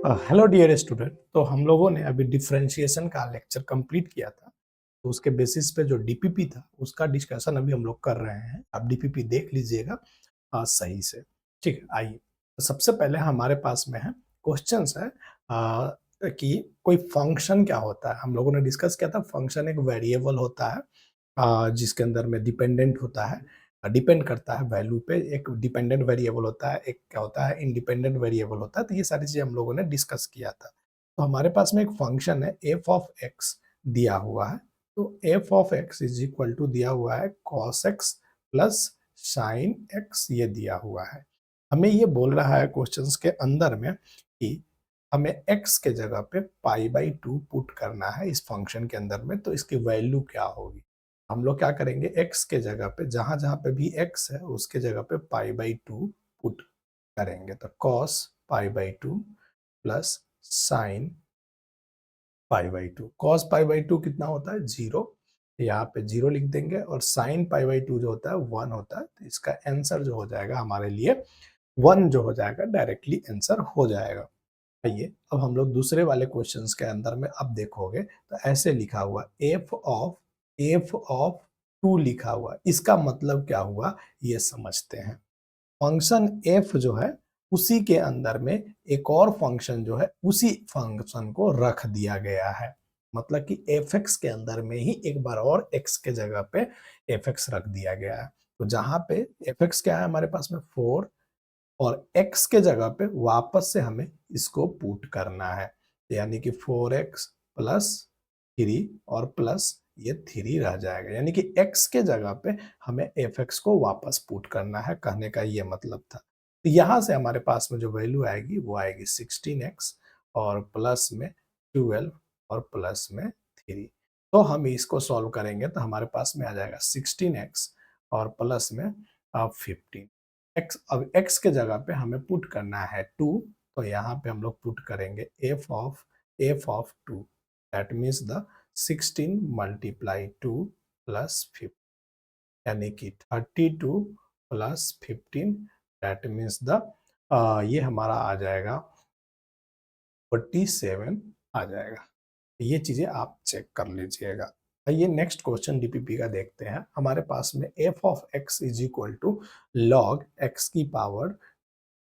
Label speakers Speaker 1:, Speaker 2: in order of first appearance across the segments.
Speaker 1: Hello dear student. तो हम लोगों ने अभी डिफरेंशिएशन का लेक्चर कंप्लीट किया था। तो उसके बेसिस पे जो डीपीपी था उसका डिस्कशन अभी हम लोग कर रहे हैं। आप डीपीपी देख लीजिएगा सही से। ठीक है, आइए। तो सबसे पहले हमारे पास में है क्वेश्चंस है कि कोई फंक्शन क्या होता है। हम लोगों ने डिस्कस किया था फंक्शन एक वेरिएबल होता है जिसके अंदर में डिपेंडेंट होता है, डिपेंड करता है वैल्यू पे। एक डिपेंडेंट वेरिएबल होता है, एक क्या होता है इंडिपेंडेंट वेरिएबल होता है। तो ये सारी चीजें हम लोगों ने डिस्कस किया था। तो हमारे पास में एक फंक्शन है एफ ऑफ एक्स दिया हुआ है। तो f of x is equal to दिया हुआ है cos x plus sine x, ये दिया हुआ है। हमें ये बोल रहा है क्वेश्चंस के अंदर में कि हमें x के जगह पे पाई/2 पुट करना है इस फंक्शन के अंदर में। तो इसकी वैल्यू क्या होगी? हम लोग क्या करेंगे, x के जगह पे जहां जहां पे भी x है उसके जगह पे पाई/2 पुट करेंगे। तो cos पाई/2 प्लस साइन पाई/2। cos पाई/2 कितना होता है? 0। यहाँ पे 0 लिख देंगे और साइन पाई/2 जो होता है 1 होता है। तो इसका आंसर जो हो जाएगा हमारे लिए 1 जो हो जाएगा, डायरेक्टली आंसर हो जाएगा। आइए अब हम लोग दूसरे वाले क्वेश्चंस के अंदर में अब देखोगे तो ऐसे लिखा हुआ एफ ऑफ 2 लिखा हुआ। इसका मतलब क्या हुआ ये समझते हैं। फंक्शन एफ जो है उसी के अंदर में एक और फंक्शन जो है उसी फंक्शन को रख दिया गया है। मतलब कि एफ एक्स के अंदर में ही एक बार और एक्स के जगह पे एफ एक्स रख दिया गया है। तो जहां पे एफ एक्स क्या है हमारे पास में 4 और x के जगह पे वापस से हमें इसको पुट करना है। यानी कि 4x प्लस 3 और प्लस ये 3 रह जाएगा। यानी कि x के जगह पे हमें fx को वापस पुट करना है, कहने का ये मतलब था। तो यहां से हमारे पास में जो वैल्यू आएगी वो आएगी 16x और प्लस में 12 और प्लस में 3। तो हम इसको सॉल्व करेंगे तो हमारे पास में आ जाएगा 16x और प्लस में 15। अब x के जगह पे हमें पुट करना है 2। तो यहाँ पे हम लोग पुट करेंगे f of 2, that means the 16 multiply 2 plus 15, यानी कि 32 प्लस 15, दैट मीन्स द ये हमारा आ जाएगा 47 आ जाएगा। ये चीजें आप चेक कर लीजिएगा। ये नेक्स्ट क्वेश्चन डीपीपी का देखते हैं। हमारे पास में F of x is equal to log X की power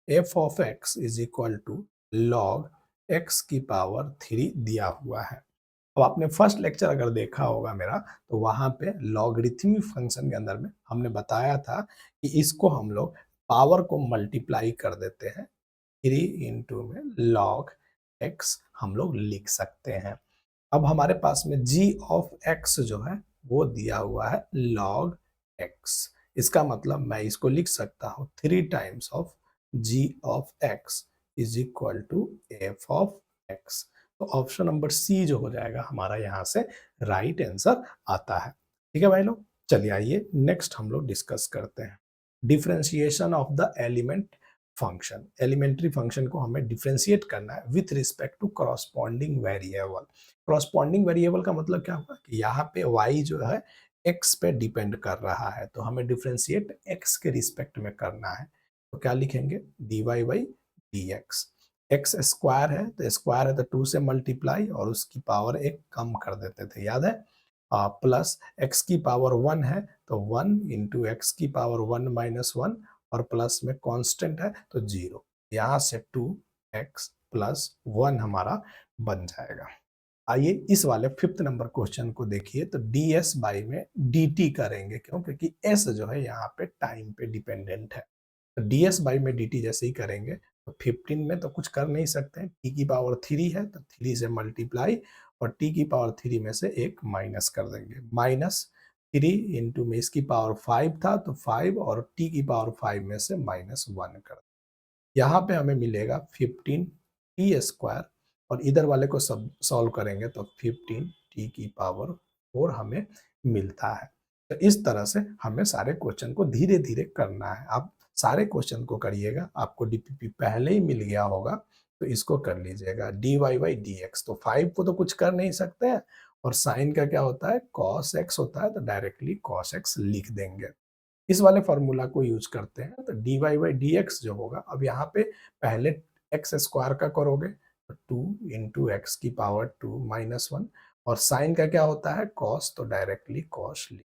Speaker 1: F of x is equal to log X की पावर 3 दिया हुआ है। अब आपने फर्स्ट लेक्चर अगर देखा होगा मेरा तो वहां पे लॉगरिथमिक फंक्शन के अंदर में हमने बताया था कि इसको हम लोग पावर को मल्टीप्लाई कर देते हैं। 3 इंटू में लॉग एक्स हम लोग लिख सकते हैं। अब हमारे पास में g ऑफ x जो है वो दिया हुआ है log x। इसका मतलब मैं इसको लिख सकता हूँ 3 times of g of x is equal to f of x। तो ऑप्शन नंबर सी जो हो जाएगा हमारा यहाँ से राइट आंसर आता है। ठीक है भाई लोग, चलिए आइए नेक्स्ट हम लोग डिस्कस करते हैं differentiation of the element function. Elementary function को हमें डिफरेंशिएट करना है with respect to corresponding variable. Corresponding variable का मतलब क्या हुआ कि यहाँ पे y जो है x पे डिपेंड कर रहा है। तो हमें डिफरेंशिएट x के रिस्पेक्ट में करना है। तो क्या लिखेंगे, dy by D x square है तो स्क्वायर है तो 2 से मल्टीप्लाई और उसकी पावर एक कम कर देते थे, याद है। प्लस x की पावर 1 है तो 1 इंटू एक्स की पावर 1 माइनस 1 और प्लस में कांस्टेंट है तो 0। यहाँ से 2x प्लस 1 हमारा बन जाएगा। आइए इस वाले 5th नंबर क्वेश्चन को देखिए। तो ds बाई में dt करेंगे, क्यों? क्योंकि s जो है यहाँ पे टाइम पे डिपेंडेंट है। तो ds बाई में dt जैसे ही करेंगे तो 15 में तो कुछ कर नहीं सकते हैं, t की पावर 3 है तो 3 से मल्टीप्लाई और t की पावर 3 में से एक माइनस कर देंगे। -3 इंटू में इसकी पावर 5 था तो 5 और t की पावर 5 में से -1 कर। यहाँ पे हमें मिलेगा 15 टी स्क्वायर और इधर वाले को सब सॉल्व करेंगे तो 15 टी की पावर 4 हमें मिलता है। तो इस तरह से हमें सारे क्वेश्चन को धीरे धीरे करना है। आप सारे क्वेश्चन को करिएगा, आपको डीपीपी पहले ही मिल गया होगा तो इसको कर लीजिएगा। D Y by D x, तो 5 को तो कुछ कर नहीं सकते हैं और साइन का क्या होता है, कॉस एक्स होता है तो डायरेक्टली कॉस एक्स लिख देंगे। इस वाले फॉर्मूला को यूज करते हैं तो d Y by D x जो होगा, अब यहाँ पे पहले एक्स स्क्वायर का करोगे 2 इंटू एक्स की पावर 2 माइनस 1, और साइन का क्या होता है कॉस, तो डायरेक्टली कॉस लिख,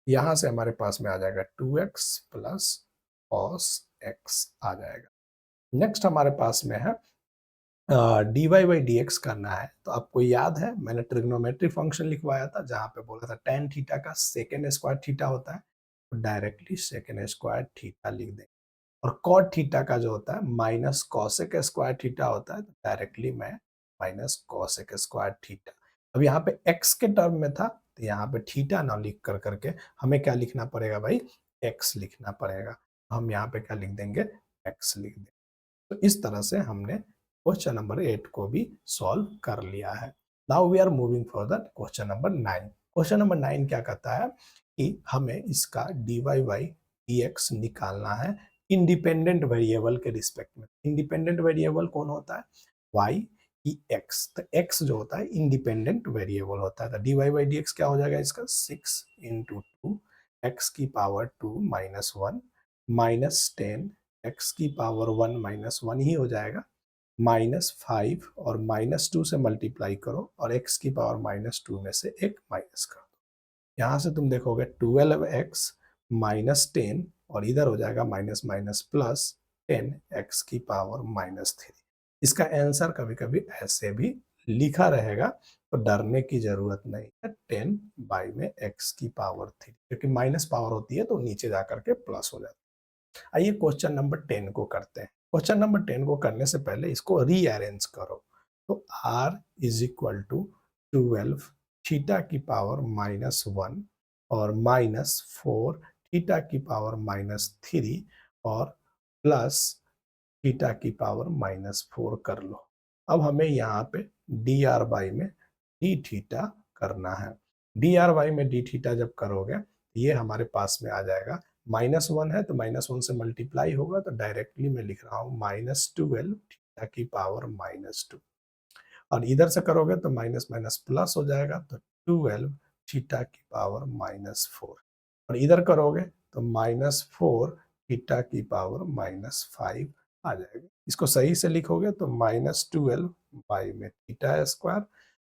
Speaker 1: यहां से हमारे पास में आ जाएगा 2x प्लस कॉस एक्स आ जाएगा। नेक्स्ट हमारे पास में है dy बाई डी एक्स करना है। तो आपको याद है मैंने ट्रिग्नोमेट्री फंक्शन लिखवाया था जहां पे बोला था tan थीटा का सेकेंड स्क्वायर थीटा होता है, तो डायरेक्टली सेकेंड स्क्वायर थीटा लिख देंगे। और cot थीटा का जो होता है माइनस कॉसेक स्क्वायर थीटा होता है, तो डायरेक्टली मैं माइनस कॉसेक स्क्वायर थीटा। अब यहाँ पे x के टर्म में था, तो यहाँ पे थीटा ना लिख कर करके हमें क्या लिखना पड़ेगा भाई, x लिखना पड़ेगा। हम यहाँ पे क्या लिख देंगे, x लिख देंगे। तो इस तरह से हमने क्वेश्चन नंबर 8 को भी सॉल्व कर लिया है। Now we are moving for question number 9। Question number 9 क्या कहता है कि हमें इसका dy बाई dx निकालना है इंडिपेंडेंट वेरिएबल के रिस्पेक्ट में। इंडिपेंडेंट वेरिएबल कौन होता है, y की x। तो x जो होता है इंडिपेंडेंट वेरिएबल होता है। तो dy बाई dx क्या हो जाएगा इसका, 6 इंटू 2 एक्स की पावर 2 माइनस 1 माइनस 10 एक्स की पावर 1 माइनस 1 ही हो जाएगा, -5 और -2 से मल्टीप्लाई करो और x की पावर -2 में से एक माइनस कर दो। यहाँ से तुम देखोगे 12x माइनस 10 और इधर हो जाएगा माइनस माइनस प्लस 10 एक्स की पावर -3। इसका आंसर कभी कभी ऐसे भी लिखा रहेगा, तो डरने की जरूरत नहीं है। 10 बाई में x की पावर 3, क्योंकि माइनस पावर होती है तो नीचे जाकर के प्लस हो जाता है। आइए क्वेश्चन नंबर 10 को करते हैं। क्वेश्चन नंबर 10 को करने से पहले इसको रीअरेंज करो। तो r is equal to 12 theta की पावर -1 और -4 थीटा की पावर -3 और प्लस थीटा की पावर -4 कर लो। अब हमें यहाँ पे डी आर बाई में डी थीटा करना है। डी आर बाई में डी थीटा जब करोगे ये हमारे पास में आ जाएगा, -1 है तो -1 से मल्टीप्लाई होगा, तो डायरेक्टली मैं लिख रहा हूँ -12 थीटा की पावर -2, और इधर से करोगे तो माइनस माइनस प्लस हो जाएगा, तो 12 थीटा की पावर -4, और इधर करोगे तो -4 थीटा की पावर -5 आ जाएगा। इसको सही से लिखोगे तो -12 बाई में थीटा स्क्वायर,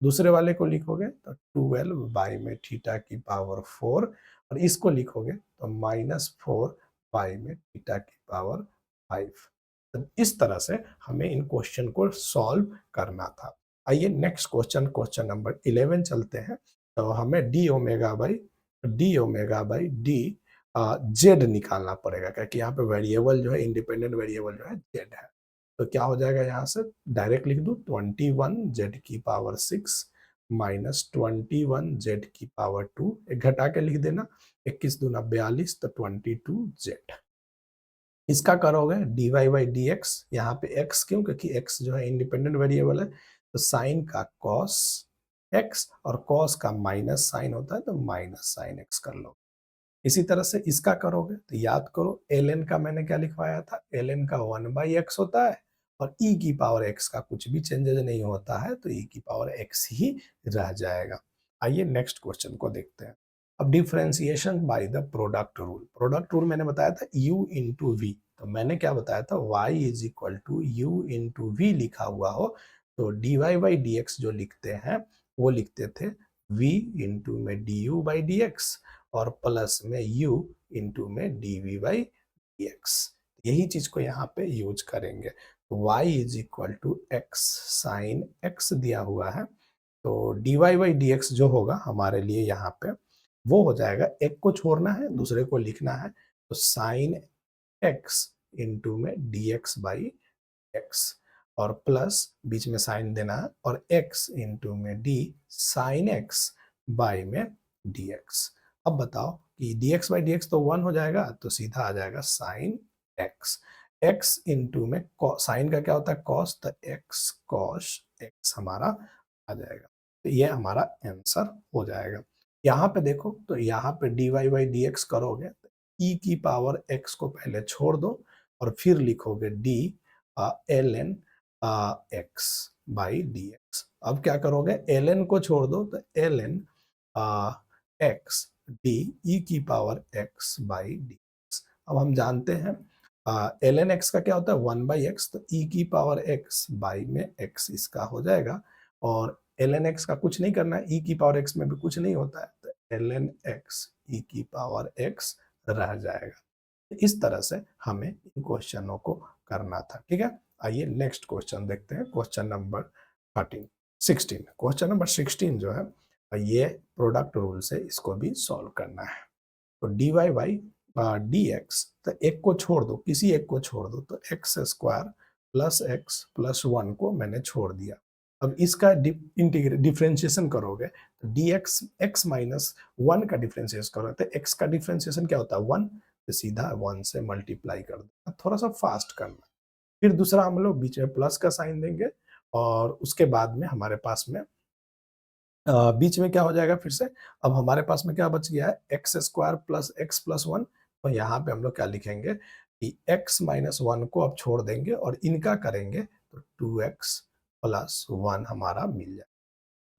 Speaker 1: दूसरे वाले को लिखोगे तो 12 बाई में थीटा की पावर 4, और इसको लिखोगे तो -4 बाई में थीटा की पावर 5। तो इस तरह से हमें इन क्वेश्चन को सॉल्व करना था। आइए नेक्स्ट क्वेश्चन, क्वेश्चन नंबर 11 चलते हैं। तो हमें D omega by D Z निकालना पड़ेगा, क्योंकि यहाँ पे वेरिएबल जो है इंडिपेंडेंट वेरिएबल जो है जेड है। तो क्या हो जाएगा, यहाँ से डायरेक्ट लिख दूं 21 जेड की पावर 6 माइनस 21 जेड की पावर 2, एक घटा के लिख देना, 21 दूना 42, तो 22 जेड। इसका करोगे d Y by D x, यहाँ पे एक्स क्यों, क्योंकि एक्स जो है इंडिपेंडेंट वेरिएबल है, तो साइन का कॉस एक्स और कॉस का माइनस साइन होता है, तो माइनस साइन एक्स कर लो। इसी तरह से इसका करोगे तो याद करो एल एन का मैंने क्या लिखवाया था, एल एन का 1/x होता है, और ई की पावर एक्स का कुछ भी चेंजेज नहीं होता है, तो ई की पावर एक्स ही रह जाएगा। आइए नेक्स्ट क्वेश्चन को देखते हैं। अब differentiation by the product rule. Product rule मैंने बताया था u इंटू वी, तो मैंने क्या बताया था y is equal to u into v लिखा हुआ हो, तो d Y by D x जो लिखते हैं वो लिखते थे v इंटू में d u by D x और प्लस में u इंटू में d v by D x. यही चीज को यहाँ पे यूज करेंगे। तो y is equal to x sine x दिया हुआ है, तो d Y by D x जो होगा हमारे लिए यहाँ पे वो हो जाएगा, एक को छोड़ना है दूसरे को लिखना है, तो साइन एक्स इंटू में डी एक्स बाई एक्स और प्लस बीच में साइन देना है, और x इंटू में डी साइन एक्स बाई में डी एक्स। अब बताओ कि D x by D x तो 1 हो जाएगा, तो सीधा आ जाएगा साइन एक्स। x इंटू में साइन का क्या होता है कॉस, तो x कॉस x हमारा आ जाएगा। तो ये हमारा आंसर हो जाएगा। यहाँ पे देखो, तो यहाँ पे d Y by D x करोगे तो e की पावर x को पहले छोड़ दो और फिर लिखोगे D L N X by D X. अब क्या करोगे, एल एन को छोड़ दो तो L N X D E की power X by D X. अब हम जानते हैं ln x का क्या होता है 1/x, तो e की पावर x बाई में x इसका हो जाएगा। और ln x का कुछ नहीं करना है, e की पावर x में भी कुछ नहीं होता है, तो ln x e की पावर x रह जाएगा। इस तरह से हमें इन क्वेश्चनों को करना था। ठीक है, आइए नेक्स्ट क्वेश्चन देखते हैं, क्वेश्चन नंबर 16। क्वेश्चन नंबर 16 जो है ये प्रोडक्ट रूल से इसको भी सॉल्व करना है। तो dy बाई dx, तो एक को छोड़ दो, किसी एक को छोड़ दो, तो x square plus x plus 1 को मैंने छोड़ दिया। अब इसका डिफ्रेंशिएशन करोगे तो dx x माइनस 1 का डिफ्रेंशिएशन करोगे तो x का डिफ्रेंशिएशन क्या होता है 1, तो सीधा 1 से मल्टीप्लाई कर देना, थोड़ा सा फास्ट करना। फिर दूसरा हम लोग बीच में प्लस का साइन देंगे और उसके बाद में हमारे पास में बीच में क्या हो जाएगा फिर से, अब हमारे पास में क्या बच गया है x square plus x plus 1। तो यहाँ पे हम लोग क्या लिखेंगे कि x माइनस 1 को अब छोड़ देंगे और इनका करेंगे तो 2x प्लस 1 हमारा मिल जाएगा।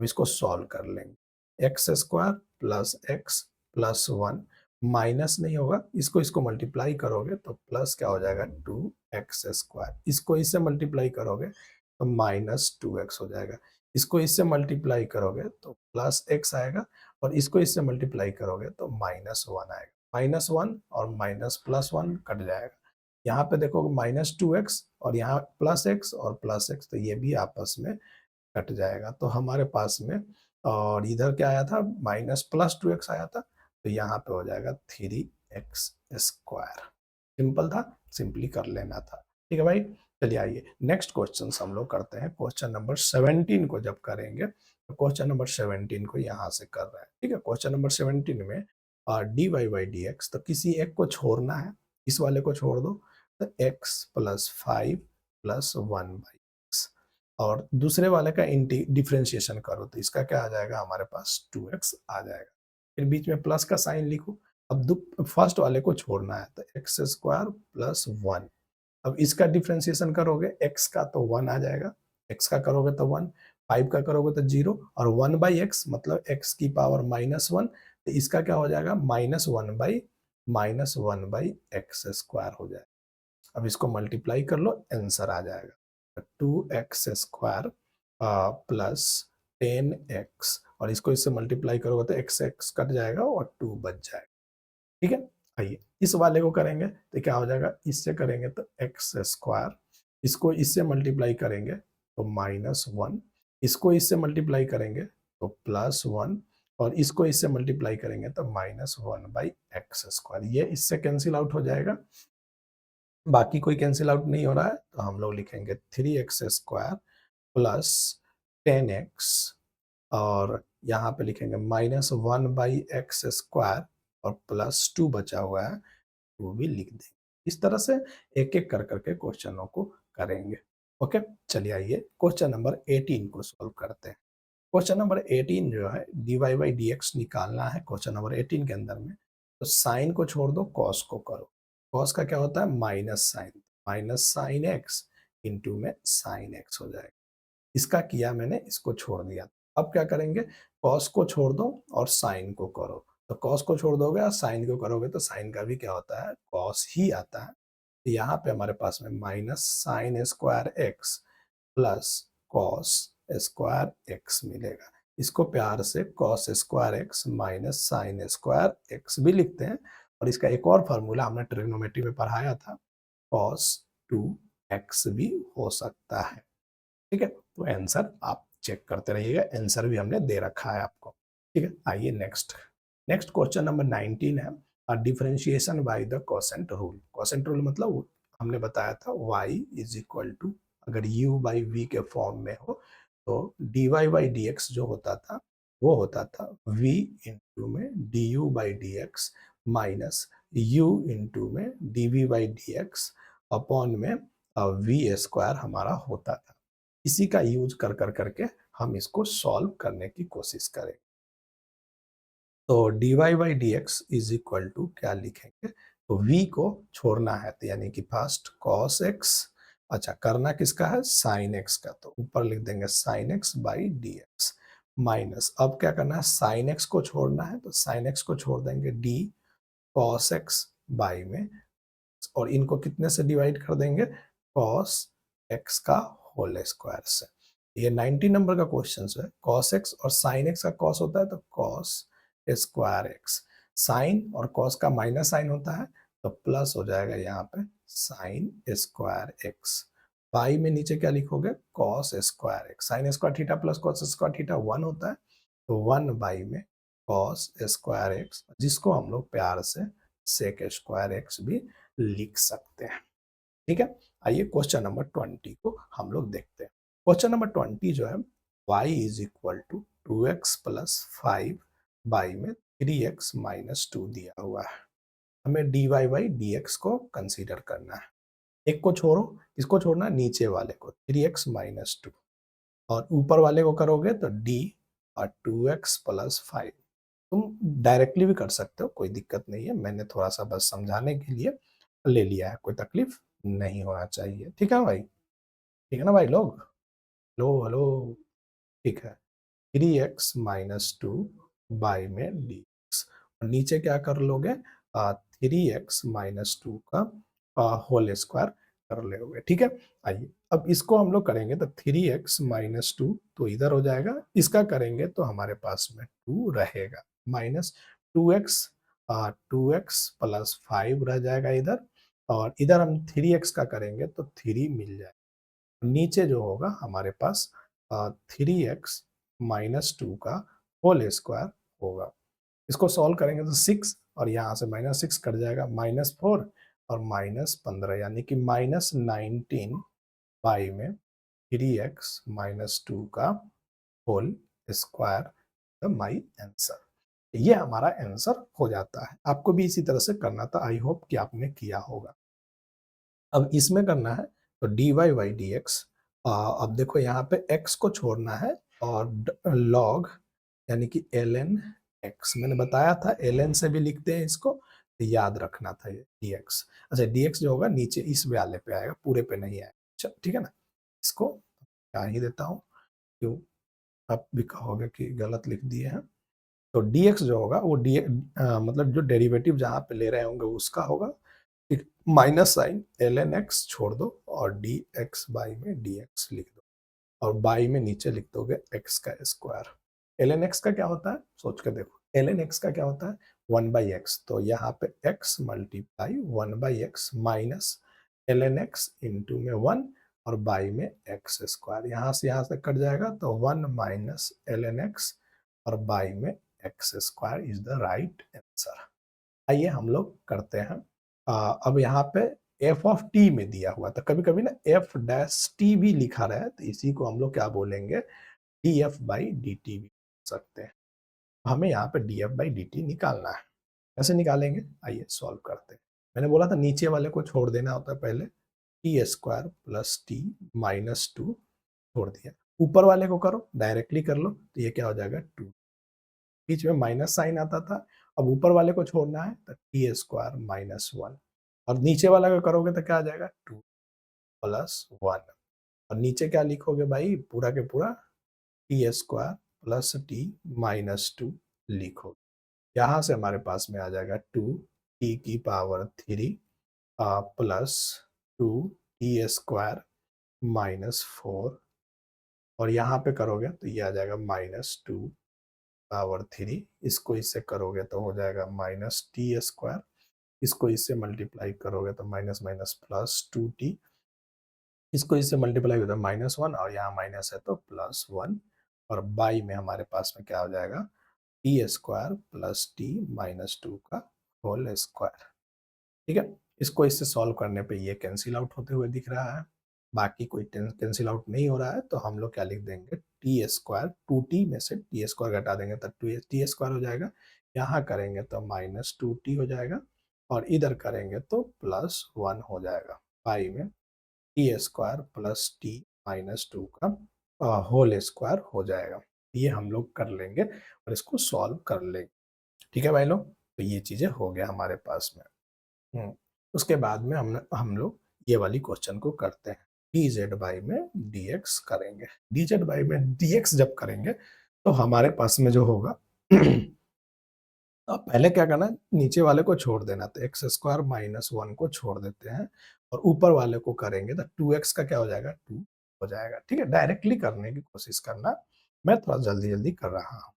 Speaker 1: अब इसको सॉल्व कर लेंगे, x square plus x plus 1 minus नहीं होगा, इसको इसको मल्टीप्लाई करोगे तो प्लस क्या हो जाएगा 2x स्क्वायर, इसको इससे मल्टीप्लाई करोगे तो माइनस 2x हो जाएगा, इसको इससे मल्टीप्लाई करोगे तो प्लस x आएगा और इसको इससे मल्टीप्लाई करोगे तो माइनस 1 आएगा। माइनस 1 और माइनस प्लस 1 कट जाएगा, यहाँ पे देखोगे माइनस 2x और यहाँ प्लस x और प्लस x, तो ये भी आपस में कट जाएगा। तो हमारे पास में और इधर क्या आया था माइनस प्लस 2x आया था, तो यहाँ पे हो जाएगा 3x स्क्वायर। सिंपल था, सिंपली कर लेना था। ठीक है भाई, चलिए आइए नेक्स्ट क्वेश्चन हम लोग करते हैं। क्वेश्चन नंबर 17 को जब करेंगे तो क्वेश्चन नंबर 17 को यहाँ से कर रहे हैं। ठीक है, क्वेश्चन नंबर 17 में dy बाई डी एक्स, तो किसी एक को छोड़ना है, इस वाले को छोड़ दो, तो x प्लस 5 प्लस 1/x और दूसरे वाले का डिफ्रेंशिएशन करो तो इसका क्या आ जाएगा हमारे पास 2x आ जाएगा। फिर बीच में प्लस का साइन लिखो, अब फर्स्ट वाले को छोड़ना है तो एक्स स्क्वायर प्लस 1। अब इसका डिफ्रेंशिएशन करोगे x का तो 1 आ जाएगा, x का करोगे तो 1, 5 का करोगे तो 0 और 1/x मतलब x की पावर -1, तो इसका क्या हो जाएगा -1/x स्क्वायर हो जाएगा। अब इसको मल्टीप्लाई कर लो, आंसर आ जाएगा 2x स्क्वायर प्लस 10x और इसको इससे मल्टीप्लाई करोगे तो x कट जाएगा और 2 बच जाएगा। ठीक है, आइए इस वाले को करेंगे तो क्या हो जाएगा, इससे करेंगे तो एक्स स्क्वायर, इसको इससे मल्टीप्लाई करेंगे तो -1, इसको इससे मल्टीप्लाई करेंगे तो +1 और इसको इससे मल्टीप्लाई करेंगे तो -1/x स्क्वायर। ये इससे कैंसिल आउट हो जाएगा, बाकी कोई कैंसिल आउट नहीं हो रहा है, तो हम लोग लिखेंगे 3x स्क्वायर प्लस 10x और यहाँ पे लिखेंगे -1/x स्क्वायर और +2 बचा हुआ है, वो भी लिख देंगे। इस तरह से एक एक कर करके क्वेश्चनों को करेंगे। ओके, चलिए आइए क्वेश्चन नंबर 18 को सॉल्व करते हैं। क्वेश्चन नंबर 18 जो है dy बाई डी एक्स निकालना है क्वेश्चन नंबर 18 के अंदर में, तो साइन को छोड़ दो, कॉस को करो। कॉस का क्या होता है माइनस साइन एक्स इंटू में साइन एक्स हो जाएगा। इसका किया मैंने, इसको छोड़ दिया। अब क्या करेंगे, कॉस को छोड़ दो और साइन को करो, तो कॉस को छोड़ दोगे और साइन को करोगे तो साइन का भी क्या होता है कॉस ही आता है। तो यहाँ पे हमारे पास में minus sine square x plus cos square x मिलेगा। इसको प्यार से cos square x minus sine square x भी लिखते हैं और इसका एक और फार्मूला हमने ट्रिग्नोमेट्री में पढ़ाया था, कॉस 2x भी हो सकता है। ठीक है, तो आंसर आप चेक करते रहिएगा, आंसर भी हमने दे रखा है आपको। ठीक है, आइए नेक्स्ट नेक्स्ट क्वेश्चन नंबर 19 है differentiation by the quotient rule. Quotient rule मतलब हमने बताया था y इज इक्वल टू, अगर u बाई v के फॉर्म में हो तो dy बाई डी एक्स जो होता था वो होता था v इंटू में du by D x minus u into में dv by D x upon में v स्क्वायर हमारा होता था। इसी का यूज कर कर करके हम इसको सॉल्व करने की कोशिश करें। तो dy by D x is equal to क्या लिखेंगे, तो v को छोड़ना है तो यानी कि फर्स्ट cos x, अच्छा करना किसका है sin x का, तो ऊपर लिख देंगे sin x by D x minus, अब क्या करना है sin x को छोड़ना है तो sin x को छोड़ देंगे d cos x बाई में और इनको कितने से डिवाइड कर देंगे, cos x का होल स्क्वायर से। ये 90 नंबर का क्वेश्चन है। cos x और sin x का cos होता है तो cos स्क्वायर x, sin और cos का माइनस साइन होता है तो प्लस हो जाएगा यहाँ पे sin स्क्वायर x। बाई में नीचे क्या लिखोगे, cos square x, sin square theta plus cos square theta 1 होता है तो 1 बाई में cos स्क्वायर x, जिसको हम लोग प्यार से sec स्क्वायर x भी लिख सकते हैं। ठीक है, आइए क्वेश्चन नंबर 20 को हम लोग देखते हैं। क्वेश्चन नंबर 20 जो है, y is equal to 2x plus 5 by में 3x माइनस 2 दिया हुआ है। हमें dy बाई dx को कंसीडर करना है। एक को छोड़ो, किसको छोड़ना है, नीचे वाले को, 3x माइनस 2, और ऊपर वाले को करोगे तो d और 2x प्लस 5। तुम डायरेक्टली भी कर सकते हो, कोई दिक्कत नहीं है, मैंने थोड़ा सा बस समझाने के लिए ले लिया है, कोई तकलीफ नहीं होना चाहिए। ठीक है भाई, ठीक है ना भाई लोग, हेलो हेलो, ठीक है। 3x माइनस 2 बाई में डी एक्स, और नीचे क्या कर लोगे, 3x माइनस 2 का होल स्क्वायर कर लोगे। ठीक है, आइए अब इसको हम लोग करेंगे तो 3x माइनस 2 तो इधर हो जाएगा, इसका करेंगे तो हमारे पास में 2 रहेगा, माइनस 2x, 2x प्लस 5 रह जाएगा इधर, और इधर हम 3x का करेंगे तो 3 मिल जाएगा। नीचे जो होगा हमारे पास 3x माइनस 2 का होल स्क्वायर होगा। इसको सॉल्व करेंगे तो 6, और यहाँ से माइनस 6 कट जाएगा, माइनस 4 और माइनस 15, यानी कि माइनस 19 बाई में 3x माइनस 2 का होल स्क्वायर माई आंसर। ये हमारा आंसर हो जाता है। आपको भी इसी तरह से करना था, आई होप कि आपने किया होगा। अब इसमें करना है तो dy बाई डी एक्स, अब देखो यहाँ पे x को छोड़ना है, और log यानी कि ln x, मैंने बताया था ln से भी लिखते हैं इसको, तो याद रखना था ये dx। अच्छा, dx जो होगा नीचे इस वाले पे आएगा, पूरे पे नहीं आएगा। अच्छा ठीक है ना, इसको क्या ही देता हूँ, क्यों आप भी कहोगे कि गलत लिख दिए हैं। तो dx जो होगा वो मतलब जो डेरिवेटिव जहाँ पे ले रहे होंगे उसका होगा, माइनस साइन ln x छोड़ दो और dx बाई में dx लिख दो, और बाई में नीचे लिख दोगे x का स्क्वायर। ln x का क्या होता है, सोच के देखो, ln x का क्या होता है, 1 बाई एक्स, तो यहाँ पे x multiply 1 by x minus ln x into में 1 और बाई में x स्क्वायर, यहाँ से कट जाएगा तो 1 माइनस ln x और बाई में x square is the right answer. आइए हम लोग करते हैं। अब यहाँ पे एफ ऑफ टी में दिया हुआ था, कभी कभी ना एफ डैश टी भी लिखा रहा है, तो इसी को हम लोग क्या बोलेंगे, D F by D T भी सकते हैं। हमें यहाँ पे D F by D t निकालना है, कैसे निकालेंगे, आइए सॉल्व करते हैं। मैंने बोला था नीचे वाले को छोड़ देना होता है पहले, T square plus T minus 2 छोड़ दिया, ऊपर वाले को करो, डायरेक्टली कर लो, तो ये क्या हो जाएगा 2, बीच में माइनस साइन आता था, अब ऊपर वाले को छोड़ना है तो टी स्क्वायर माइनस 1, और नीचे वाला को करोगे तो क्या आ जाएगा 2 प्लस 1, और नीचे क्या लिखोगे भाई, पूरा के पूरा T square plus T minus 2 लिखो। यहाँ से हमारे पास में आ जाएगा 2 टी की power 3 plus 2 T square minus 4, और यहाँ पे करोगे तो ये आ जाएगा माइनस 2 पावर 3, इसको इससे करोगे तो हो जाएगा माइनस टी स्क्वायर, इसको इससे मल्टीप्लाई करोगे तो माइनस माइनस प्लस 2t, इसको इससे मल्टीप्लाई होता है माइनस 1, और यहाँ माइनस है तो प्लस 1, और बाई में हमारे पास में क्या हो जाएगा, T square plus T minus 2 का होल स्क्वायर। ठीक है, इसको इससे सॉल्व करने पे ये कैंसिल आउट होते हुए दिख रहा है, बाकी कोई कैंसिल आउट नहीं हो रहा है, तो हम लोग क्या लिख देंगे, टी स्क्वायर, 2t में से टी स्क्वायर घटा देंगे तो टी स्क्वायर हो जाएगा, यहाँ करेंगे तो माइनस 2t हो जाएगा, और इधर करेंगे तो प्लस 1 हो जाएगा, पाई में T square plus T minus 2 का होल स्क्वायर हो जाएगा। ये हम लोग कर लेंगे और इसको सॉल्व कर लेंगे। ठीक है भाई लोग, तो ये चीज़ें हो गया हमारे पास में। उसके बाद में हम लोग ये वाली क्वेश्चन को करते हैं, डी जेड बाई में डी एक्स करेंगे। डी जेड बाई में डी एक्स जब करेंगे तो हमारे पास में जो होगा अब पहले क्या करना है, नीचे वाले को छोड़ देना, तो एक्स स्क्वायर माइनस वन को छोड़ देते हैं और ऊपर वाले को करेंगे तो 2x का क्या हो जाएगा, 2 हो जाएगा। ठीक है, डायरेक्टली करने की कोशिश करना, मैं थोड़ा जल्दी जल्दी कर रहा हूँ।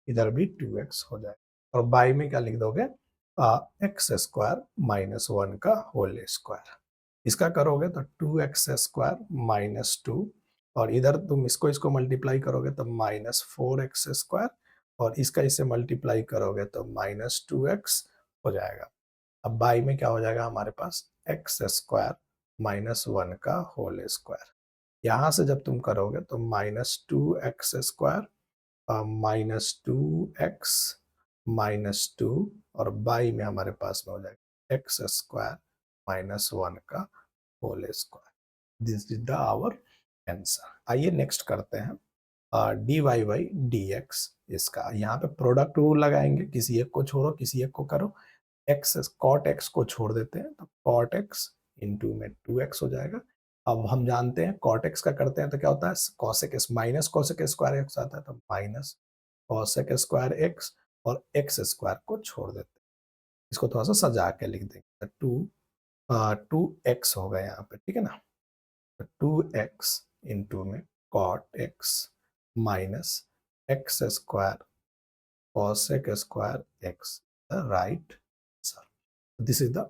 Speaker 1: इधर भी 2x हो जाएगा और बाई में क्या लिख दोगे, एक्स स्क्वायर माइनस वन का होल स्क्वायर। इसका करोगे तो 2x स्क्वायर माइनस टू, और इधर तुम इसको इसको मल्टीप्लाई करोगे तो माइनस 4x स्क्वायर, और इसका इससे मल्टीप्लाई करोगे तो माइनस 2x हो जाएगा। अब बाई में क्या हो जाएगा हमारे पास, एक्स स्क्वायर माइनस वन का होल स्क्वायर। यहां से जब तुम करोगे तो minus 2x square minus 2x minus 2, और बाई में हमारे पास में हो जाएगा एक्स स्क्वायर माइनस वन का whole square. This is the our answer. आइए नेक्स्ट करते हैं d Y by D x. इसका यहाँ पे प्रोडक्ट रूल लगाएंगे, किसी एक को छोड़ो किसी एक को करो। एक्स कॉट एक्स को छोड़ देते हैं तो कॉट एक्स इंटू में 2x हो जाएगा। अब हम जानते हैं कॉट एक्स का करते हैं तो क्या होता है, cosec x minus cosec square x आता है, तो माइनस कॉसेक स्क्वायर एक्स, और एक्स स्क्वायर को छोड़ देते हैं। इसको थोड़ा सा सजा के लिख देंगे, टू एक्स होगा यहाँ पे, ठीक है ना। तो 2x इंटू में cot x minus x square cosec square x, the right answer. This is the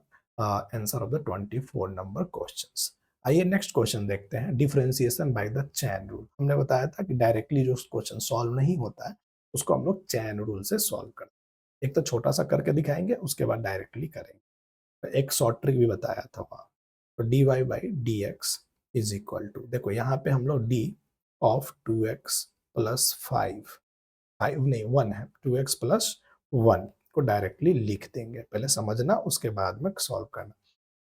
Speaker 1: answer of the 24 number questions. आइए नेक्स्ट क्वेश्चन देखते हैं, differentiation by the chain rule. हमने बताया था कि डायरेक्टली जो क्वेश्चन सॉल्व नहीं होता है उसको हम लोग चैन रूल से सॉल्व करते हैं। एक तो छोटा सा करके दिखाएंगे, उसके बाद डायरेक्टली करेंगे। तो एक शॉर्ट ट्रिक भी बताया था वहाँ। तो d Y by D x is equal to, देखो यहाँ पे हम लोग डी ऑफ 2x प्लस 5 नहीं 1 है, 2x प्लस 1 को डायरेक्टली लिख देंगे। पहले समझना उसके बाद में सॉल्व करना।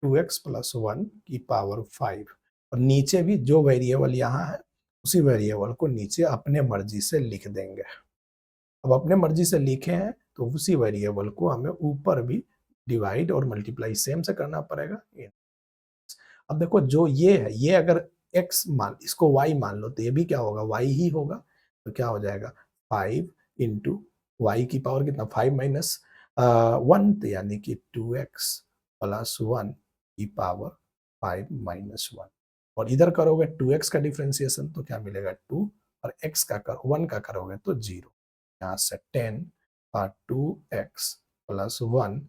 Speaker 1: 2x प्लस 1 की पावर 5, और नीचे भी जो वेरिएबल यहाँ है उसी वेरिएबल को नीचे अपने मर्जी से लिख देंगे। अब अपने मर्जी से लिखे हैं तो उसी वेरिएबल को हमें ऊपर भी डिवाइड और मल्टीप्लाई सेम से करना पड़ेगा। अब देखो जो ये है, ये अगर x मान, इसको y मान लो तो ये भी क्या होगा, y ही होगा। तो क्या हो जाएगा 5 इंटू वाई की पावर कितना, 5 माइनस 1, तो यानी कि 2x प्लस 1 की पावर 5 माइनस 1। और इधर करोगे 2x का डिफ्रेंसिएशन तो क्या मिलेगा 2, और x का 1 का करोगे तो 0। यहाँ से 10 और 2x plus 1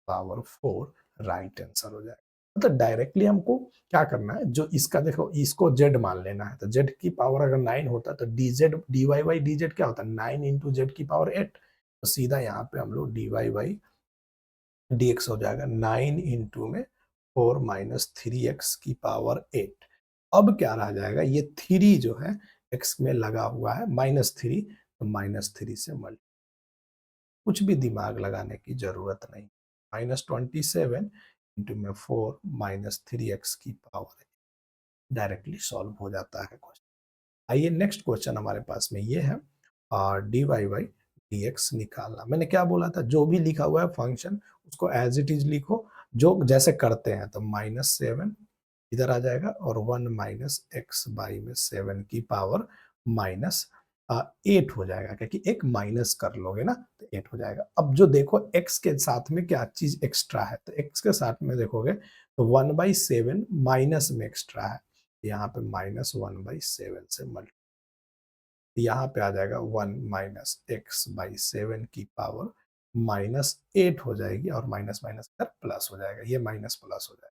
Speaker 1: power 4 right answer हो जाएगा। मतलब डायरेक्टली हमको क्या करना है, जो इसका देखो इसको z मान लेना है, तो z की पावर अगर 9 होता है तो dz dy बाई dz क्या होता है, 9 इंटू जेड की पावर 8। तो सीधा यहाँ पे हम लोग dy बाई dx हो जाएगा 9 इंटू में 4 माइनस 3x की पावर 8। अब क्या रह जाएगा, ये 3 जो है x में लगा हुआ है -3, तो -3 से मल्टी, कुछ भी दिमाग लगाने की जरूरत नहीं। -27 इंटू में 4 माइनस 3x की पावर डायरेक्टली सॉल्व हो जाता है क्वेश्चन। आइए नेक्स्ट क्वेश्चन हमारे पास में ये है, D Y by D x निकालना। मैंने क्या बोला था, जो भी लिखा हुआ है फंक्शन उसको एज इट इज लिखो, जो जैसे करते हैं। तो -7 इधर आ जाएगा और 1 माइनस एक्स बाई में 7 की पावर माइनस 8 हो जाएगा, क्योंकि एक माइनस कर लोगे ना तो 8 हो जाएगा। अब जो देखो x के साथ में क्या चीज एक्स्ट्रा है, तो x के साथ में देखोगे तो 1/7 माइनस में एक्स्ट्रा है, यहाँ पे -1/7 से मल्टी, यहाँ पे आ जाएगा 1 माइनस एक्स बाई 7 की पावर -8 हो जाएगी, और माइनस माइनस प्लस हो जाएगा, ये माइनस प्लस हो जाएगा।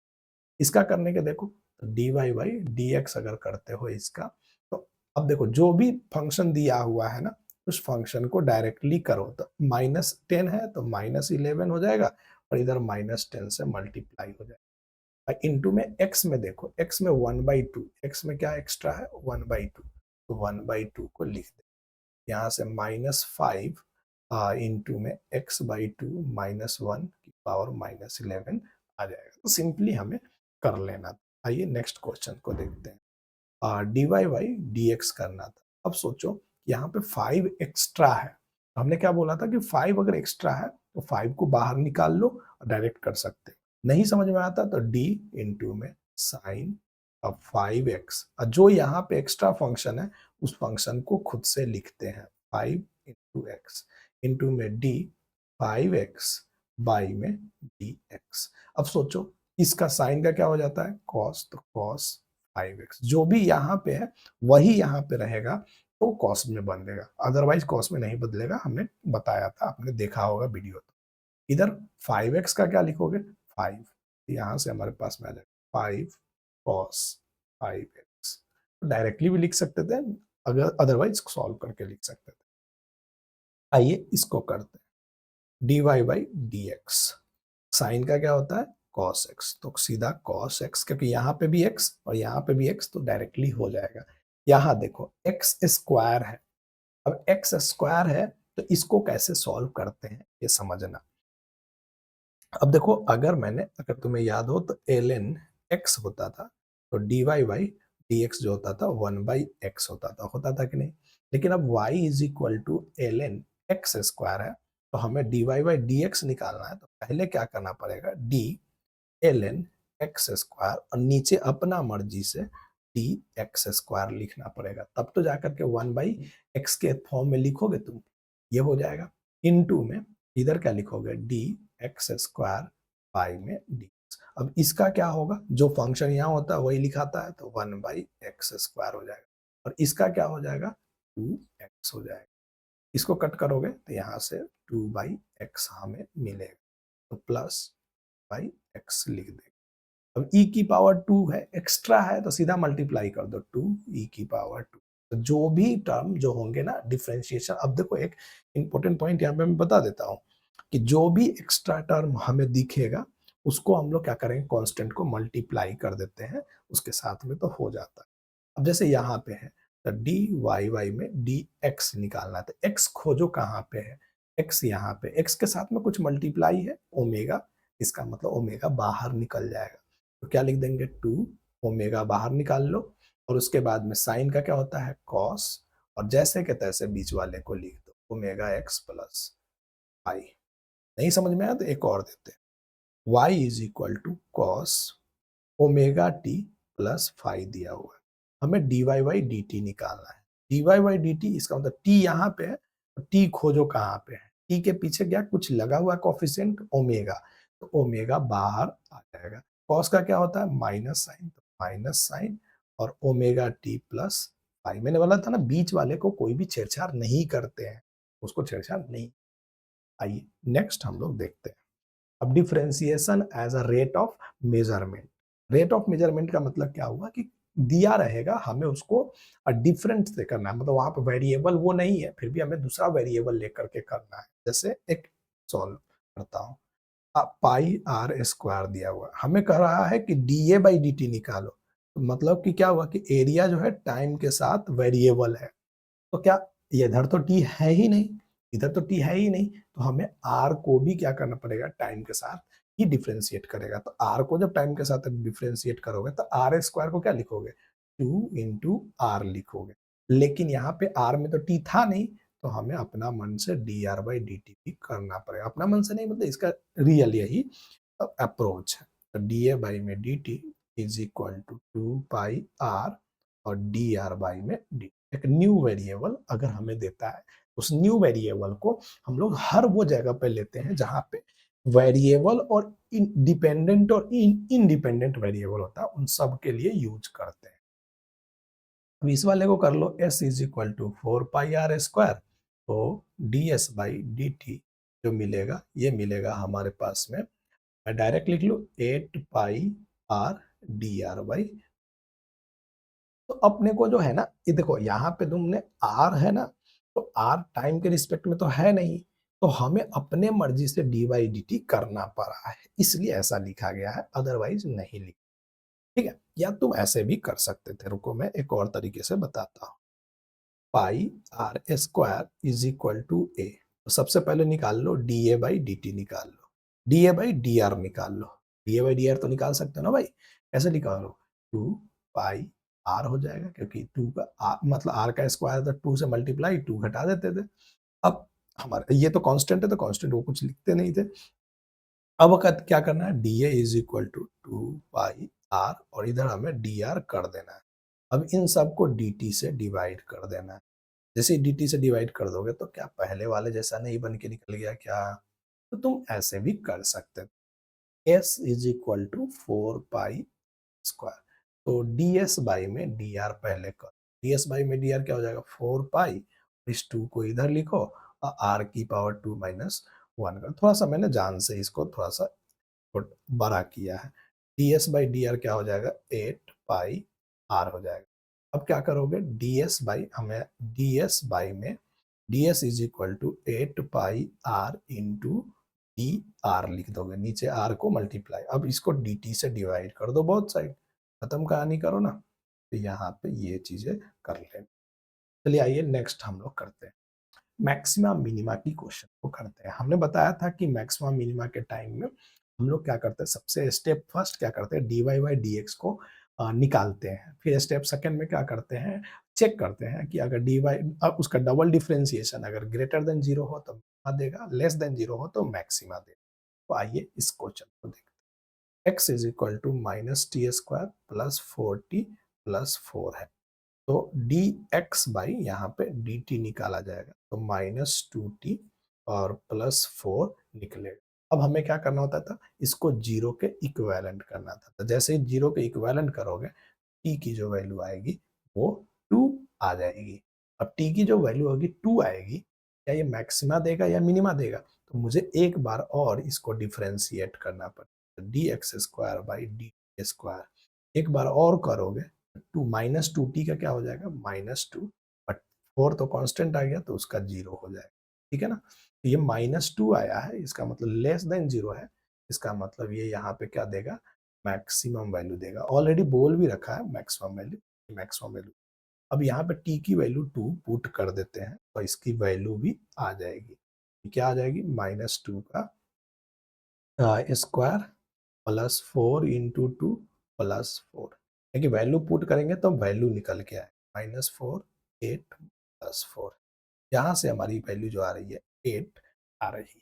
Speaker 1: इसका करने के देखो तो d Y by D x अगर करते हो इसका, तो अब देखो जो भी फंक्शन दिया हुआ है ना उस फंक्शन को डायरेक्टली करो, तो -10 है तो -11 हो जाएगा, और इधर -10 से मल्टीप्लाई हो जाएगा। इंटू में x में देखो, x में 1/2, x में क्या एक्स्ट्रा है 1/2, तो 1/2 को लिख दे। यहाँ से -5 इंटू में x/2 -1 की पावर -11 आ जाएगा। तो सिंपली हमें कर लेना। आइए नेक्स्ट क्वेश्चन को देखते हैं। D Y by D x करना था। अब सोचो यहाँ पे 5 एक्स्ट्रा है, हमने क्या बोला था कि 5 अगर एक्स्ट्रा है तो 5 को बाहर निकाल लो और डायरेक्ट कर सकते हो। नहीं समझ में आता तो d इंटू में साइन अब 5x, जो यहाँ पे एक्स्ट्रा फंक्शन है उस फंक्शन को खुद से लिखते हैं 5 इंटू एक्स इंटू में d 5x बाई में dx। अब सोचो इसका साइन का क्या हो जाता है, cos, तो cos 5x जो भी यहाँ पे है वही यहाँ पे रहेगा, तो cos में बदलेगा, अदरवाइज cos में नहीं बदलेगा, हमने बताया था, आपने देखा होगा वीडियो। तो इधर 5x का क्या लिखोगे, 5, यहां से हमारे पास में आ जाएगा 5 cos 5x। डायरेक्टली भी लिख सकते थे, अगर अदरवाइज सॉल्व करके लिख सकते थे। आइए इसको करते हैं, dy by D x, sine का क्या होता है cos x, तो सीधा cos x, क्योंकि यहाँ पे भी x और यहाँ पे भी x, तो डायरेक्टली हो जाएगा। यहाँ देखो x स्क्वायर है, अब x स्क्वायर है तो इसको कैसे सॉल्व करते हैं ये समझना। अब देखो अगर तुम्हें याद हो तो ln x होता था, तो dy बाई डी एक्स जो होता था 1/x होता था कि नहीं। लेकिन अब y is equal to ln x square है, तो हमें dy बाई डी एक्स निकालना है, तो पहले क्या करना पड़ेगा, d ln x स्क्वायर और नीचे अपना मर्जी से डी एक्स स्क्वायर लिखना पड़ेगा, तब तो जाकर के 1/x के फॉर्म में लिखोगे तुम, ये हो जाएगा। इनटू में इधर क्या लिखोगे, डी एक्स स्क्वायर बाई में डी। अब इसका क्या होगा, जो फंक्शन यहाँ होता है वही लिखाता है, तो 1/x स्क्वायर हो जाएगा, और इसका क्या हो जाएगा, 2x हो जाएगा। इसको कट करोगे तो यहाँ से 2/x हमें मिलेगा, तो प्लस बाई एक्स लिख देंगे। अब e की पावर 2 है, एक्स्ट्रा है, तो सीधा मल्टीप्लाई कर दो, 2e की पावर 2। तो जो भी टर्म जो होंगे ना डिफरेंशिएशन, अब देखो एक इंपॉर्टेंट पॉइंट यहाँ पे मैं बता देता हूँ कि जो भी एक्स्ट्रा टर्म हमें दिखेगा उसको हम लोग क्या करेंगे, कांस्टेंट को मल्टीप्लाई कर देते हैं उसके साथ में, तो हो जाता है। अब जैसे यहाँ पे है तो डी वाई वाई में डी एक्स निकालना है, तो एक्स खोजो कहाँ पे है, एक्स यहाँ पे, एक्स के साथ में कुछ मल्टीप्लाई है ओमेगा, इसका मतलब ओमेगा बाहर निकल जाएगा, तो क्या लिख देंगे, 2 ओमेगा बाहर निकाल लो, और उसके बाद में साइन का क्या होता है कॉस, और जैसे के तैसे बीच वाले को लिख दो ओमेगा एक्स प्लस आई। नहीं समझ में आया तो एक और देते हैं, y is equal to cos omega t plus five दिया हुआ है, हमें d Y by D t निकालना है। D Y by D t, इसका मतलब टी यहाँ पे है, तो टी खोजो कहाँ पे है, टी के पीछे क्या कुछ लगा हुआ कोफिशिएंट ओमेगा, तो ओमेगा बाहर आ जाएगा। कॉस का क्या होता है माइनस साइन, तो माइनस साइन और ओमेगा टी प्लस फाइव। मैंने बोला था ना बीच वाले को कोई भी छेड़छाड़ नहीं करते हैं, उसको छेड़छाड़ नहीं। आइए नेक्स्ट हम लोग देखते हैं, अब differentiation as a rate of measurement. Rate of measurement का मतलब क्या हुआ कि दिया रहेगा, हमें उसको डिफरेंट से करना है, मतलब वहां पर वेरिएबल वो नहीं है, फिर भी हमें दूसरा वेरिएबल लेकर के करना है। जैसे एक सॉल्व करता हूँ, पाई आर स्क्वायर दिया हुआ, हमें कह रहा है कि D A by D T निकालो, तो मतलब कि क्या हुआ कि एरिया जो है टाइम के साथ वेरिएबल है, तो क्या ये इधर तो टी है ही नहीं, इधर तो टी है ही नहीं, तो हमें आर को भी क्या करना पड़ेगा, टाइम के साथ ही डिफ्रेंशिएट करेगा। तो आर को जब टाइम के साथ डिफ्रेंशिएट करोगे तो आर स्क्वायर को क्या लिखोगे, 2 × r लिखोगे, लेकिन यहाँ पे आर में तो टी था नहीं, तो हमें अपना मन से D r by D T भी करना पड़ेगा। अपना मन से नहीं मतलब इसका रियल यही अप्रोच है। तो डी ए बाई में d t is equal to 2πr और डी आर बाई में डी। एक न्यू वेरिएबल अगर हमें देता है, उस न्यू वेरिएबल को हम लोग हर वो जगह पे लेते हैं जहां पे वेरिएबल और डिपेंडेंट और इनडिपेंडेंट वेरिएबल होता है, उन सब के लिए यूज करते हैं। अब इस वाले को कर लो, s is equal to 4πr², तो d s by D t जो मिलेगा ये मिलेगा हमारे पास में, मैं डायरेक्ट लिख लू 8πr डी आर बाई। तो अपने को जो है ना, ये देखो यहाँ पे तुमने आर है ना, तो आर टाइम के रिस्पेक्ट में तो है नहीं, तो हमें अपने मर्जी से डी बाई डी टी करना पड़ा है, इसलिए ऐसा लिखा गया है, अदरवाइज नहीं लिखा। ठीक है, या तुम ऐसे भी कर सकते थे, रुको मैं एक और तरीके से बताता हूँ। Pi R square is equal to A, तो सबसे पहले निकाल लो D A by D T निकाल लो, D A by D R निकाल लो, D A by D R तो निकाल सकते हो ना भाई, ऐसे निकालो 2 पाई आर हो जाएगा, क्योंकि 2 का मतलब आर का स्क्वायर था, 2 से मल्टीप्लाई 2 घटा देते थे। अब हमारे ये तो कांस्टेंट है, तो कांस्टेंट वो कुछ लिखते नहीं थे। अब क्या करना है, d a is equal to 2πr और इधर हमें डी आर कर देना है। अब इन सबको डी टी से डिवाइड कर देना है। जैसे डी टी से डिवाइड कर दोगे तो क्या पहले वाले जैसा नहीं बन के निकल गया क्या, तो तुम ऐसे भी कर सकते हो। s is equal to 4 pi square. तो ds बाई में dr पहले कर, ds बाई में dr क्या हो जाएगा 4 पाई, इस 2 को इधर लिखो और r की पावर 2 माइनस 1 कर। थोड़ा सा मैंने जान से इसको थोड़ा सा बड़ा किया है। ds बाई dr क्या हो जाएगा 8 पाई r हो जाएगा। अब क्या करोगे ds बाई, हमें ds बाई में ds is equal to 8 pi r into d r लिख दोगे, नीचे आर को मल्टीप्लाई, अब इसको डी टी से डिवाइड कर दो बोथ साइड, खत्म कहानी करो ना। तो यहाँ पे ये चीजें कर लें। चलिए आइए नेक्स्ट हम लोग करते हैं मैक्सिमा मिनिमा की क्वेश्चन को करते हैं। हमने बताया था कि मैक्सिमा मिनिमा के टाइम में हम लोग क्या करते हैं, सबसे स्टेप फर्स्ट क्या करते हैं d Y by D x को निकालते हैं। फिर स्टेप सेकंड में क्या करते हैं चेक करते हैं कि अगर डी वाई उसका डबल डिफरेंशिएशन अगर ग्रेटर देन जीरो हो तो मिनिमा देगा, लेस देन जीरो हो तो मैक्सिमा देगा। तो आइए इस क्वेश्चन को देखते हैं। x is equal to minus t square plus 4t plus 4 है। तो डी एक्स बाई यहाँ पे डी टी निकाला जाएगा, तो -2t और +4 निकलेगा। अब हमें क्या करना होता था, इसको जीरो के इक्विवेलेंट करना था। तो जैसे ही जीरो के इक्विवेलेंट करोगे t की जो वैल्यू आएगी वो 2 आ जाएगी। अब t की जो वैल्यू होगी 2 आएगी, क्या ये मैक्सिमा देगा या मिनिमा देगा, तो मुझे एक बार और इसको डिफरेंशिएट करना पड़ेगा। D x square by D square एक बार और करोगे, टू माइनस 2t का क्या हो जाएगा -2, बट 4 तो कांस्टेंट आ गया तो उसका जीरो हो जाएगा। ठीक है ना, तो ये -2 आया है, इसका मतलब लेस देन जीरो है, इसका मतलब ये यहाँ पे क्या देगा मैक्सिमम वैल्यू देगा। ऑलरेडी बोल भी रखा है मैक्सिमम वैल्यू, मैक्सिमम वैल्यू। अब यहाँ पे t की वैल्यू 2 पुट कर देते हैं तो इसकी वैल्यू भी आ जाएगी। क्या आ जाएगी -2 का स्क्वायर प्लस 4 इंटू 2 प्लस 4, देखिए वैल्यू पुट करेंगे तो वैल्यू निकल के आए -4 8 प्लस 4, यहाँ से हमारी वैल्यू जो आ रही है 8 आ रही है।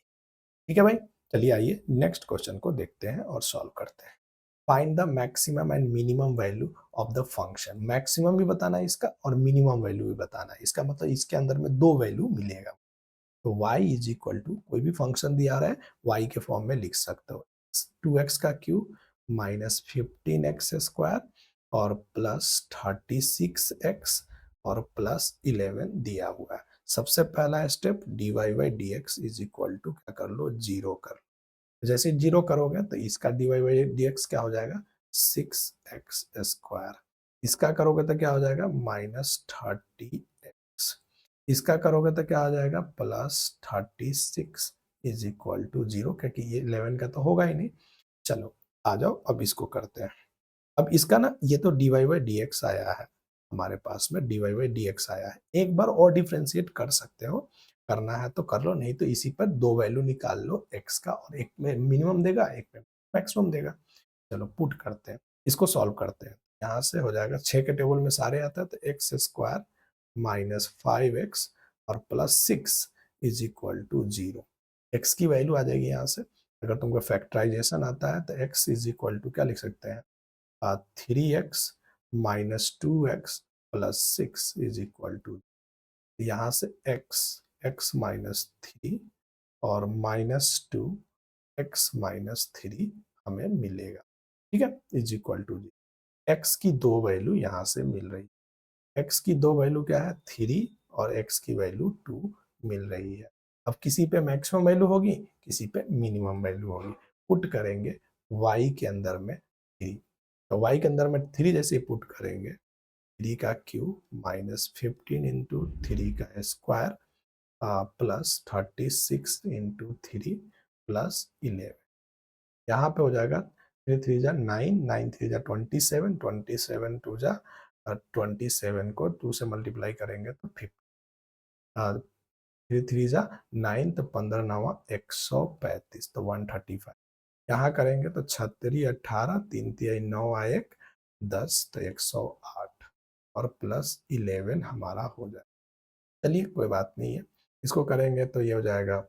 Speaker 1: ठीक है भाई, चलिए आइए नेक्स्ट क्वेश्चन को देखते हैं और सॉल्व करते हैं। Find the maximum and minimum value of the function. Maximum भी बताना है इसका और मिनिमम वैल्यू भी बताना है, इसका मतलब इसके अंदर में दो वैल्यू मिलेगा। तो y इज इक्वल टू कोई भी फंक्शन दिया रहा है y के फॉर्म में लिख सकते हो, 2x का क्यूब माइनस 15x स्क्वायर और प्लस 36x और प्लस 11 दिया हुआ है। सबसे पहला step dy by D x is equal to क्या कर लो जीरो कर लो। जैसे जीरो करोगे तो इसका dy बाई डी एक्स क्या हो जाएगा 6x स्क्वायर, इसका करोगे तो क्या हो जाएगा -30x, इसका करोगे तो क्या आ जाएगा +36 इज इक्वल टू जीरो, क्योंकि ये 11 का तो होगा ही नहीं। चलो आ जाओ अब इसको करते हैं। अब इसका ना ये तो d Y by D x आया है, हमारे पास में d Y by D x आया है, एक बार और डिफ्रेंशिएट कर सकते हो, करना है तो कर लो, नहीं तो इसी पर दो वैल्यू निकाल लो एक्स का, और एक में मिनिमम देगा एक में मैक्सिमम देगा। चलो पुट करते हैं, इसको सॉल्व करते हैं। यहाँ से हो जाएगा 6 के टेबल में सारे आता है तो एक्स स्क्वायर -5x और +6 is equal to zero. X की वैल्यू आ जाएगी यहाँ से, अगर तुमको फैक्टराइजेशन आता है तो एक्स इज इक्वल टू क्या लिख सकते हैं 3x -2x plus 6 is equal to, यहाँ से x -3 और -2x-3 हमें मिलेगा। ठीक है, इज इक्वल टू x की दो वैल्यू यहाँ से मिल रही है। x की दो वैल्यू क्या है 3 और x की वैल्यू 2 मिल रही है। अब किसी पे मैक्सिमम वैल्यू होगी, किसी पे मिनिमम वैल्यू होगी। पुट करेंगे y के अंदर में 3, तो y के अंदर में 3 जैसे पुट करेंगे 3 का क्यूब -15 इंटू 3 का स्क्वायर प्लस 36 इंटू 3 प्लस 11, यहाँ पे हो जाएगा 3 3 जा 9, 9 3 जा 27, 27 2 जा 27 को 2 से मल्टीप्लाई करेंगे तो 50, 3 3 जा 9 तो 15 9 135 तो 135, यहाँ करेंगे तो 36 18 3 3 9 आए 1 10 तो 108 और प्लस 11 हमारा हो जाए। चलिए कोई बात नहीं है, इसको करेंगे तो ये हो जाएगा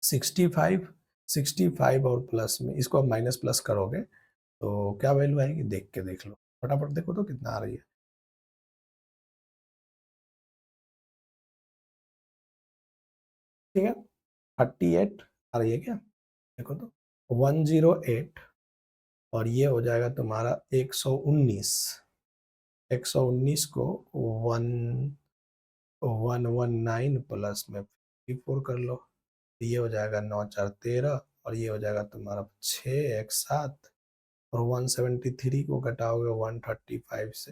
Speaker 1: 65, 65 और प्लस में इसको अब माइनस प्लस करोगे तो क्या वैल्यू आएगी देख के देख लो, फटाफट देखो तो कितना आ रही है। ठीक है 38 आ रही है क्या? देखो तो 108 और ये हो जाएगा तुम्हारा 119। 119 को 119 प्लस में 54 कर लो, तो ये हो जाएगा 9 4 13 और ये हो जाएगा तुम्हारा 6 1 7 और 173 को घटाओगे 135 से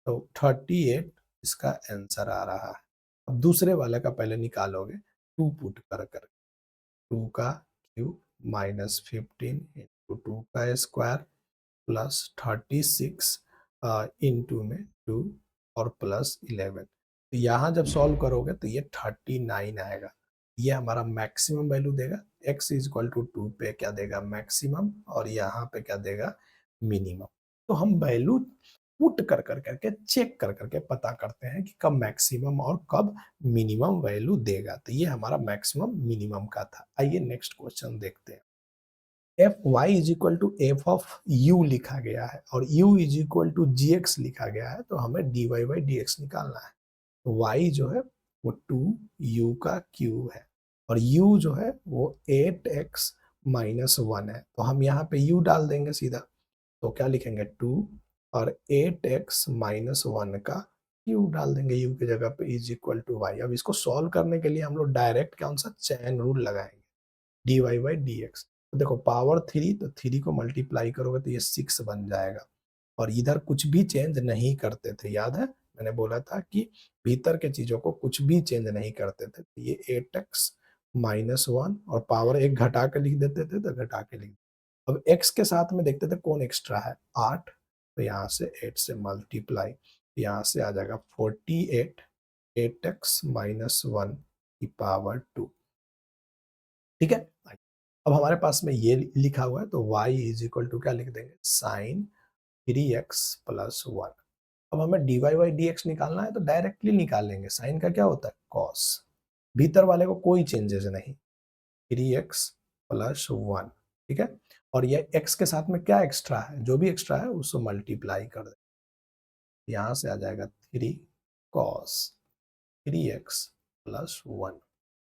Speaker 1: तो 38 इसका आंसर आ रहा है। अब दूसरे वाले का पहले निकालोगे, 2 पुट कर कर 2 का क्यूब माइनस 15 इंटू 2 का स्क्वायर प्लस 36 इंटू में 2 और प्लस 11। तो यहाँ जब सॉल्व करोगे तो ये 39 आएगा। ये हमारा मैक्सिमम वैल्यू देगा। x इज इक्वल टू 2 पे क्या देगा? मैक्सिमम, और यहाँ पे क्या देगा? मिनिमम। तो हम वैल्यू पुट कर कर करके चेक कर करके पता करते हैं कि कब मैक्सिमम और कब मिनिमम वैल्यू देगा। तो ये हमारा मैक्सिमम मिनिमम का था। आइए नेक्स्ट क्वेश्चन देखते हैं। F y is equal to f of u लिखा गया है और u is equal to g x लिखा गया है, तो हमें d Y by D x निकालना है। तो y जो है वो 2u का क्यूब है और u जो है वो 8x माइनस 1 है, तो हम यहाँ पे u डाल देंगे सीधा। तो क्या लिखेंगे? 2 और 8x माइनस 1 का क्यूब डाल देंगे u की जगह पे इज इक्वल टू वाई। अब इसको सॉल्व करने के लिए हम लोग डायरेक्ट कौन सा चैन रूल लगाएंगे? D Y by D x. तो देखो पावर 3, तो 3 को मल्टीप्लाई करोगे तो ये 6 बन जाएगा और इधर कुछ भी चेंज नहीं करते थे, याद है मैंने बोला था कि भीतर के चीजों को कुछ भी चेंज नहीं करते थे। तो ये 8x माइनस 1 और पावर 1 घटा के लिख देते थे तो घटा के लिख। अब x के साथ में देखते थे कौन एक्स्ट्रा है? 8, तो यहाँ से 8 से मल्टीप्लाई, यहाँ से आ जाएगा 48 8x माइनस 1 की पावर 2। ठीक है, अब हमारे पास में ये लिखा हुआ है तो y इज इक्वल टू क्या लिख देंगे? Sine 3x plus 1। अब हमें d Y by D x निकालना है तो डायरेक्टली निकाल लेंगे। साइन का क्या होता है? कॉस। भीतर वाले को कोई चेंजेस नहीं, 3x प्लस 1। ठीक है, और ये x के साथ में क्या एक्स्ट्रा है? जो भी एक्स्ट्रा है उसको मल्टीप्लाई कर दे, यहाँ से आ जाएगा 3 कॉस 3x प्लस 1।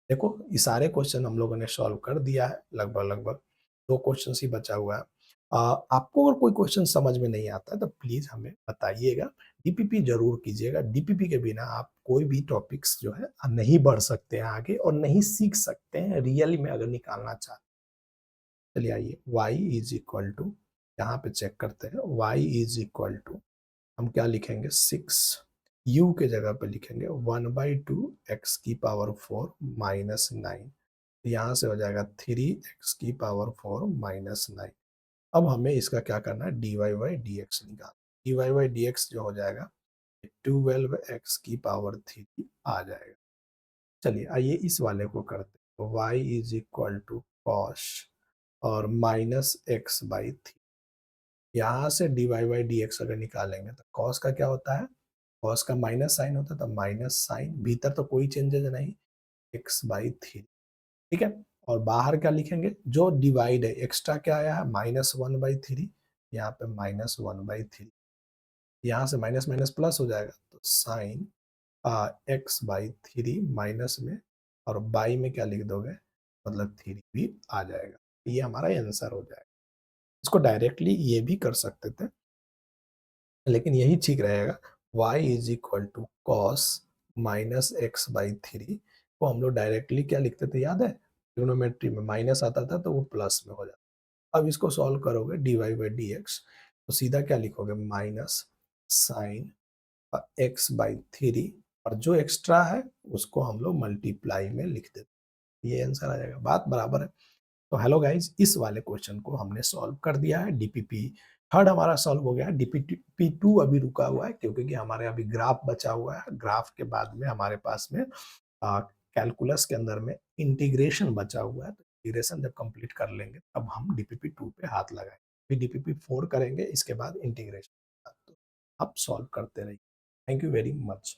Speaker 1: देखो ये सारे क्वेश्चन हम लोगों ने सॉल्व कर दिया है, लगभग लगभग 2 क्वेश्चन ही बचा हुआ है। आपको अगर कोई क्वेश्चन समझ में नहीं आता है तो प्लीज हमें बताइएगा, डीपीपी जरूर कीजिएगा। डीपीपी के बिना आप कोई भी टॉपिक्स जो है नहीं बढ़ सकते हैं आगे और नहीं सीख सकते हैं रियली में अगर निकालना चाहते। चलिए आइए, y इज इक्वल टू, यहाँ पे चेक करते हैं। y इज इक्वल टू हम क्या लिखेंगे? 6, u के जगह पे लिखेंगे 1/2 x की पावर 4 माइनस 9। यहाँ से हो जाएगा 3x की पावर 4 माइनस 9। अब हमें इसका क्या करना है? D Y by D X निकाल। D Y by D x जो हो जाएगा 12x की पावर 3 आ जाएगा। चलिए आइए इस वाले को करते हैं। तो y is equal to cos और माइनस एक्स बाई 3। यहाँ से d Y by D x अगर निकालेंगे तो कॉस का क्या होता है? कॉस का माइनस साइन होता है, तो माइनस साइन, भीतर तो कोई चेंजेस नहीं, एक्स बाई 3। ठीक है, और बाहर क्या लिखेंगे? जो डिवाइड है, एक्स्ट्रा क्या आया है? -1/3, यहाँ पे -1/3। यहाँ से माइनस माइनस प्लस हो जाएगा तो साइन x/3 माइनस में और बाई में क्या लिख दोगे? मतलब 3 भी आ जाएगा। ये हमारा आंसर हो जाएगा। इसको डायरेक्टली ये भी कर सकते थे लेकिन यही ठीक रहेगा। y is equal to cos minus x/3 को हम लोग डायरेक्टली क्या लिखते थे, याद है? ट्रिग्नोमेट्री में माइनस आता था तो वो प्लस में हो जाता। अब इसको सॉल्व करोगे d Y by D x, तो सीधा क्या लिखोगे? माइनस साइन x/3 और जो एक्स्ट्रा है उसको हम लोग मल्टीप्लाई में लिख देते, ये आंसर आ जाएगा। बात बराबर है। तो हेलो गाइज, इस वाले क्वेश्चन को हमने सॉल्व कर दिया है। डीपीपी थर्ड हमारा सॉल्व हो गया है। डीपीपी 2 अभी रुका हुआ है क्योंकि हमारे अभी ग्राफ बचा हुआ है। ग्राफ के बाद में हमारे पास में कैलकुलस के अंदर में इंटीग्रेशन बचा हुआ है। तो इंटीग्रेशन जब कंप्लीट कर लेंगे तब हम डीपीपी 2 पे हाथ लगाएंगे, फिर डीपीपी 4 करेंगे, इसके बाद इंटीग्रेशन। तो आप सॉल्व करते रहिए। Thank you very much.